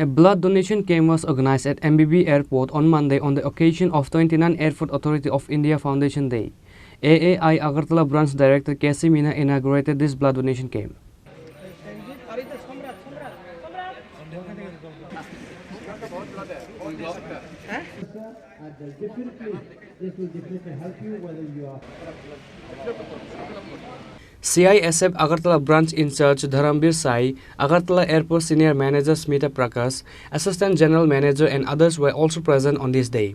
A blood donation camp was organized at MBB Airport on Monday on the occasion of 29 Airport Authority of India Foundation Day. AAI Agartala Branch Director K.C. Meena inaugurated this blood donation camp. CISF Agartala Branch in charge Dharambir Sai, Agartala Airport Senior Manager Smita Prakash, Assistant General Manager and others were also present on this day.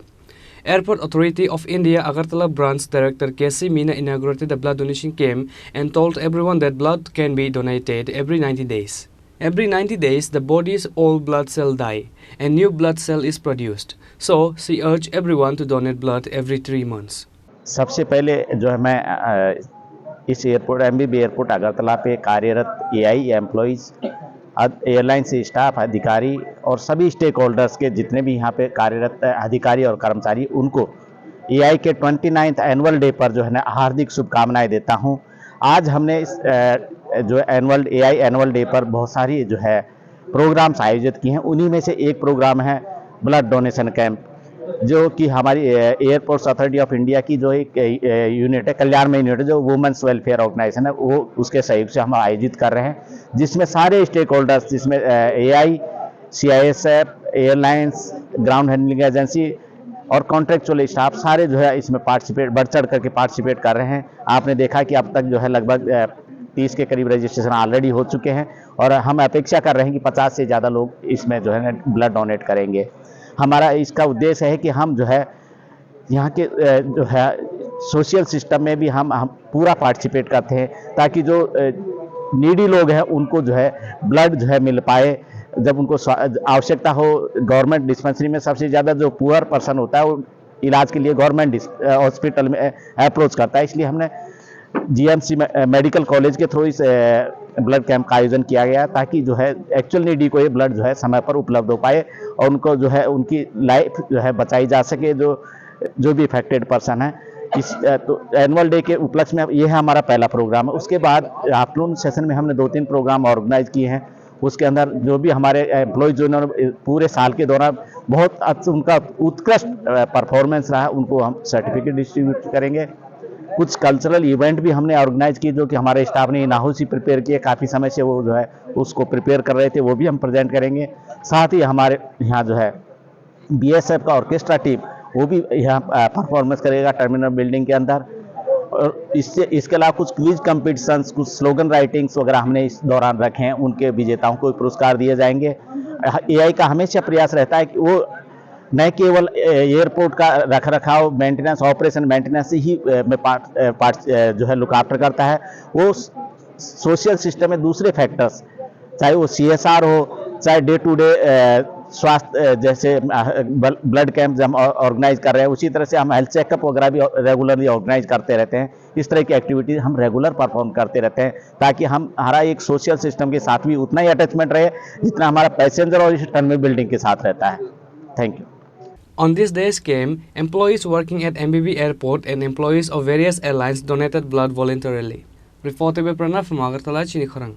Airport Authority of India Agartala Branch Director K.C. Meena inaugurated the blood donation camp and told everyone that blood can be donated every 90 days. Every 90 days, the body's old blood cell die and new blood cell is produced. So, she urged everyone to donate blood every 3 months. सबसे पहले जो है मैं इस airport MBB airport Agartala पे कार्यरत AI employees, airlines staff, अधिकारी और सभी स्टेक होल्डर्स के जितने भी यहाँ पे कार्यरत अधिकारी और कर्मचारी, उनको एआई के 29th एनुअल डे पर जो है ना हार्दिक शुभकामनाएं देता हूँ। आज हमने इस जो एआई एनुअल डे पर बहुत सारी जो है प्रोग्राम्स आयोजित किए हैं। उन्हीं में से एक प्रोग्राम है ब्लड डोनेशन कैंप, जो कि हमारी एयरपोर्ट्स अथॉरिटी ऑफ इंडिया की जो एक यूनिट है, कल्याण में यूनिट है, जो वुमेन्स वेलफेयर ऑर्गेनाइजेशन है, वो उसके सहयोग से हम आयोजित कर रहे हैं, जिसमें सारे स्टेक होल्डर्स, जिसमें AI, CISF, airlines, ground handling agency और कॉन्ट्रेक्चुअल स्टाफ सारे जो है इसमें बढ़ चढ़ करके पार्टिसिपेट कर रहे हैं। आपने देखा कि अब तक जो है लगभग 30 के करीब रजिस्ट्रेशन ऑलरेडी हो चुके हैं और हम अपेक्षा कर रहे हैं कि 50 से ज़्यादा लोग इसमें जो है ब्लड डोनेट करेंगे। हमारा इसका उद्देश्य है कि हम जो है यहाँ के जो है सोशल सिस्टम में भी हम पूरा पार्टिसिपेट करते हैं, ताकि जो नीडी लोग हैं उनको जो है ब्लड जो है मिल पाए। जब उनको आवश्यकता हो, गवर्नमेंट डिस्पेंसरी में सबसे ज़्यादा जो पुअर पर्सन होता है वो इलाज के लिए गवर्नमेंट हॉस्पिटल में अप्रोच करता है। इसलिए हमने GMC मेडिकल कॉलेज के थ्रू इस ब्लड कैंप का आयोजन किया गया, ताकि जो है एक्चुअल नीडी को ये ब्लड जो है समय पर उपलब्ध हो पाए और उनको जो है उनकी लाइफ जो है बचाई जा सके, जो भी इफेक्टेड पर्सन है। इस तो एनुअल डे के उपलक्ष्य में ये है हमारा पहला प्रोग्राम है। उसके बाद आफ्टरनून सेशन में हमने 2-3 प्रोग्राम ऑर्गेनाइज किए हैं। उसके अंदर जो भी हमारे एम्प्लॉयज़ जो पूरे साल के दौरान बहुत उनका उत्कृष्ट परफॉर्मेंस रहा, उनको हम सर्टिफिकेट डिस्ट्रीब्यूट करेंगे। कुछ कल्चरल इवेंट भी हमने ऑर्गेनाइज किए, जो कि हमारे स्टाफ ने इन हाउस ही प्रिपेयर किए। काफ़ी समय से वो जो है उसको प्रिपेयर कर रहे थे, वो भी हम प्रेजेंट करेंगे। साथ ही हमारे यहाँ जो है BSF का ऑर्केस्ट्रा टीम, वो भी यहाँ परफॉर्मेंस करेगा टर्मिनल बिल्डिंग के अंदर। और इसके अलावा कुछ क्विज कॉम्पिटिशन्स, कुछ स्लोगन राइटिंग्स वगैरह हमने इस दौरान रखे हैं। उनके विजेताओं को पुरस्कार दिए जाएंगे। एआई का हमेशा प्रयास रहता है कि वो न केवल एयरपोर्ट का रख रखाव, मेंटेनेंस, ऑपरेशन मेंटेनेंस ही में जो है लुक आफ्टर करता है, वो सोशल सिस्टम में दूसरे फैक्टर्स, चाहे वो CSR हो, चाहे डे टू डे स्वास्थ्य, जैसे ब्लड कैंप हम ऑर्गेनाइज कर रहे हैं, उसी तरह से हम हेल्थ चेकअप वगैरह भी रेगुलरली ऑर्गेनाइज करते रहते हैं। इस तरह की एक्टिविटीज हम रेगुलर परफॉर्म करते रहते हैं, ताकि हमारा एक सोशल सिस्टम के साथ भी उतना ही अटैचमेंट रहे जितना हमारा पैसेंजर और इस टर्मिनल बिल्डिंग के साथ रहता है। Thank you. On this day's camp, employees working at MBB Airport and employees of various airlines donated blood voluntarily. Reported by Pranav from Agartala, Chinikhorang.